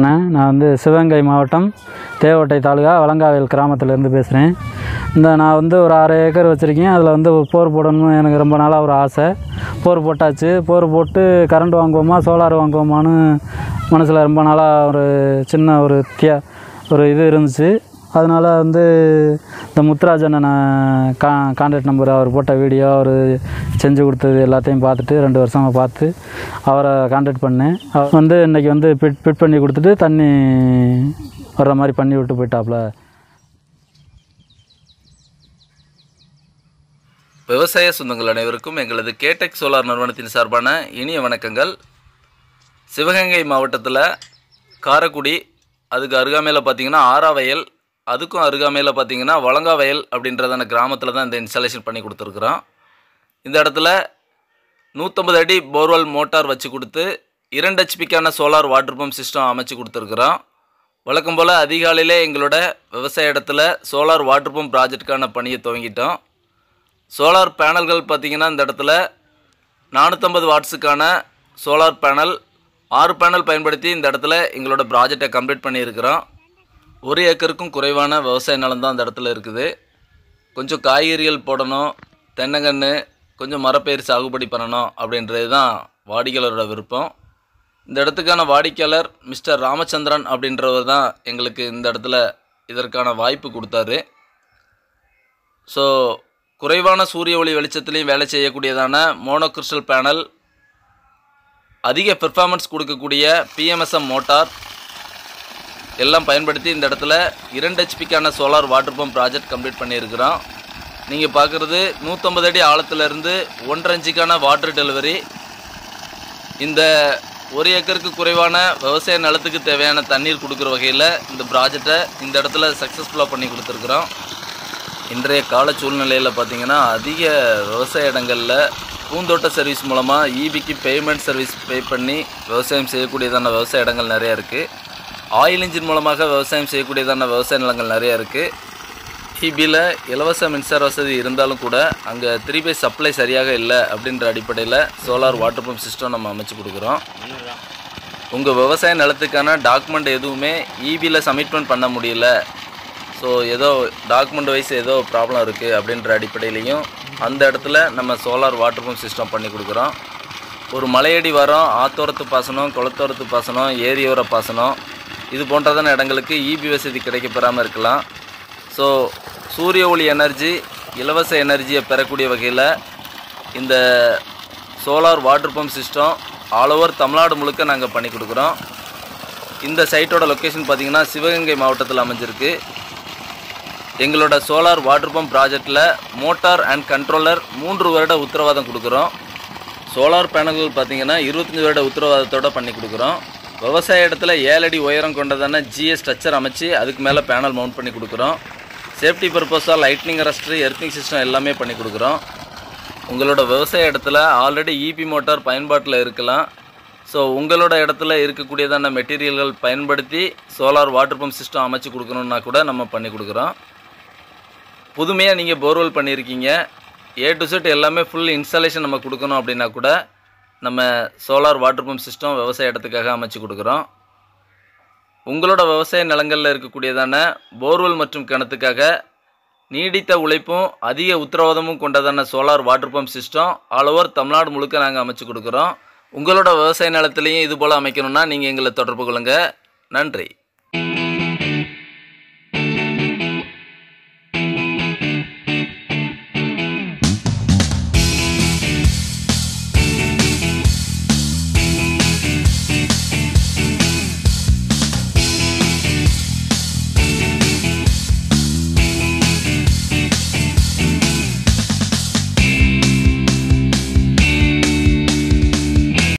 நான் வந்து சிவகங்கை மாவட்டம் தேவகோட்டை தாலுகா வலங்காவேல் கிராமத்திலேருந்து பேசுகிறேன். நான் வந்து ஒரு 6 ஏக்கர் வச்சுருக்கேன். அதில் வந்து போர் போடணும்னு எனக்கு ரொம்ப நாளாக ஒரு ஆசை. போர் போட்டாச்சு. போர் போட்டு கரண்ட் வாங்குவோமா சோலார் வாங்குவோமான்னு மனசில் ரொம்ப நாளாக ஒரு சின்ன ஒரு இது இருந்துச்சு. அதனால் வந்து இந்த முத்துராஜனை நான் கான்டாக்ட் நம்பர், அவர் போட்ட வீடியோ, அவர் செஞ்சு கொடுத்தது எல்லாத்தையும் பார்த்துட்டு 2 வருஷமாக பார்த்து அவரை கான்டாக்ட் பண்ணேன். அவர் வந்து இன்றைக்கி வந்து ஃபிட் பண்ணி கொடுத்துட்டு தண்ணி வர்ற மாதிரி பண்ணி விட்டு போயிட்டாப்புல. விவசாய சொந்தங்கள் அனைவருக்கும் எங்களது கேடெக் சோலார் நிறுவனத்தின் சார்பான இனிய வணக்கங்கள். சிவகங்கை மாவட்டத்தில் காரைக்குடி, அதுக்கு அருகாமையில் பார்த்திங்கன்னா ஆறாவயல், அதுக்கும் அருகாமையில் பார்த்திங்கன்னா வலங்காவயல் அப்படின்றதான கிராமத்தில் தான் இந்த இன்ஸ்டாலேஷன் பண்ணி கொடுத்துருக்குறோம். இந்த இடத்துல 150 அடி போர்வெல் மோட்டார் வச்சு கொடுத்து 2 ஹெச்பிக்கான சோலார் வாட்டர் பம்ப் சிஸ்டம் அமைச்சு கொடுத்துருக்குறோம். வழக்கம் போல் அதிகாலையிலே எங்களோட விவசாய இடத்துல சோலார் வாட்டர் பம்ப் ப்ராஜெக்டுக்கான பணியை துவங்கிட்டோம். சோலார் பேனல்கள் பார்த்திங்கன்னா இந்த இடத்துல 450 வாட்ஸுக்கான சோலார் பேனல் 6 பேனல் பயன்படுத்தி இந்த இடத்துல எங்களோட ப்ராஜெக்டை கம்ப்ளீட் பண்ணியிருக்கிறோம். 1 ஏக்கருக்கும் குறைவான விவசாய நிலம் தான் இந்த இடத்துல இருக்குது. கொஞ்சம் காய்கறிகள் போடணும், தென்னங்கன்று, கொஞ்சம் மரப்பயிர் சாகுபடி பண்ணணும் அப்படின்றது தான் வாடிக்கையாளரோட விருப்பம். இந்த இடத்துக்கான வாடிக்கையாளர் மிஸ்டர் ராமச்சந்திரன் அப்படின்றவர் தான் எங்களுக்கு இந்த இடத்துல இதற்கான வாய்ப்பு கொடுத்தாரு. ஸோ குறைவான சூரிய ஒளி வெளிச்சத்துலேயும் வேலை செய்யக்கூடியதான மோனோகிறிஸ்டல் பேனல், அதிக பெர்ஃபார்மன்ஸ் கொடுக்கக்கூடிய PMSM மோட்டார் எல்லாம் பயன்படுத்தி இந்த இடத்துல 2 ஹெச்பிக்கான solar water pump project complete பண்ணியிருக்கிறோம். நீங்கள் பார்க்குறது 150 அடி ஆழத்துலேருந்து 1.5 இன்ச்சுக்கான வாட்டர் டெலிவரி. இந்த 1 ஏக்கருக்கு குறைவான விவசாய நிலத்துக்கு தேவையான தண்ணீர் கொடுக்குற வகையில் இந்த ப்ராஜெக்டை இந்த இடத்துல சக்ஸஸ்ஃபுல்லாக பண்ணி கொடுத்துருக்குறோம். இன்றைய கால சூழ்நிலையில் பார்த்திங்கன்னா அதிக விவசாய இடங்களில் பூந்தோட்ட சர்வீஸ் மூலமாக EBக்கு பேமெண்ட் சர்வீஸ் பே பண்ணி விவசாயம் செய்யக்கூடியதான விவசாய இடங்கள் நிறையா இருக்குது. ஆயில் இன்ஜின் மூலமாக விவசாயம் செய்யக்கூடியதான விவசாய நிலங்கள் நிறையா இருக்குது. EBயில் இலவச மின்சார வசதி இருந்தாலும் கூட அங்கே 3 சப்ளை சரியாக இல்லை அப்படின்ற அடிப்படையில் சோலார் வாட்டர் பம்ப் சிஸ்டம் நம்ம அமைச்சு கொடுக்குறோம். உங்கள் விவசாய நிலத்துக்கான டாக்குமெண்ட் எதுவுமே EBயில் சப்மிட்மெண்ட் பண்ண முடியல, ஸோ ஏதோ டாக்குமெண்ட் வைஸ் ஏதோ ப்ராப்ளம் இருக்குது அப்படின்ற அடிப்படையிலையும் அந்த இடத்துல நம்ம சோலார் வாட்டர் பம்ப் சிஸ்டம் பண்ணி கொடுக்குறோம். ஒரு மலையடி வாரம், ஆத்தோரத்து பாசனம், குளத்தோரத்து பாசனம், ஏரியோர பாசனம், இது போன்றதான இடங்களுக்கு EB வசதி கிடைக்கப்பெறாமல் இருக்கலாம். ஸோ சூரிய ஒளி எனர்ஜி, இலவச எனர்ஜியை பெறக்கூடிய வகையில் இந்த solar water pump system all over Tamil Nadu முழுக்க நாங்கள் பண்ணி கொடுக்குறோம். இந்த சைட்டோட லொக்கேஷன் பார்த்திங்கன்னா சிவகங்கை மாவட்டத்தில் அமைஞ்சிருக்கு. எங்களோட சோலார் வாட்டர் பம்ப் ப்ராஜெக்டில் மோட்டார் அண்ட் கண்ட்ரோலர் 3 வருட உத்தரவாதம் கொடுக்குறோம். சோலார் பேனல்கள் பார்த்திங்கன்னா 25 வருட உத்தரவாதத்தோடு பண்ணி கொடுக்குறோம். விவசாய இடத்துல 7 அடி உயரம் கொண்டதான GS ஸ்ட்ரக்சர் அமைச்சு அதுக்கு மேலே பேனல் மவுண்ட் பண்ணி கொடுக்குறோம். சேஃப்டி பர்பஸாக லைட்னிங் அரஸ்ட்ரு, எர்த்திங் சிஸ்டம் எல்லாமே பண்ணி கொடுக்குறோம். உங்களோட விவசாய இடத்துல ஆல்ரெடி EB மோட்டார் பயன்பாட்டில் இருக்கலாம். ஸோ உங்களோட இடத்துல இருக்கக்கூடியதான மெட்டீரியல்கள் பயன்படுத்தி சோலார் வாட்டர் பம்ப் சிஸ்டம் அமைச்சு கொடுக்கணுன்னா கூட நம்ம பண்ணி கொடுக்குறோம். புதுமையாக நீங்கள் போர்வெல் பண்ணியிருக்கீங்க, A to Z எல்லாமே ஃபுல் இன்ஸ்டாலேஷன் நம்ம கொடுக்கணும் அப்படின்னா கூட நம்ம சோலார் வாட்டர் பம்ப் சிஸ்டம் விவசாய இடத்துக்காக அமைச்சு கொடுக்குறோம். உங்களோட விவசாய நிலங்களில் இருக்கக்கூடியதான போர்வெல் மற்றும் கிணத்துக்காக நீடித்த உழைப்பும் அதிக உத்தரவாதமும் கொண்டதான solar water pump system all over Tamil Nadu முழுக்க நாங்கள் அமைச்சு கொடுக்குறோம். உங்களோட விவசாய நிலத்துலேயும் இது போல் அமைக்கணும்னா நீங்கள் எங்களை தொடர்பு கொள்ளுங்கள். நன்றி.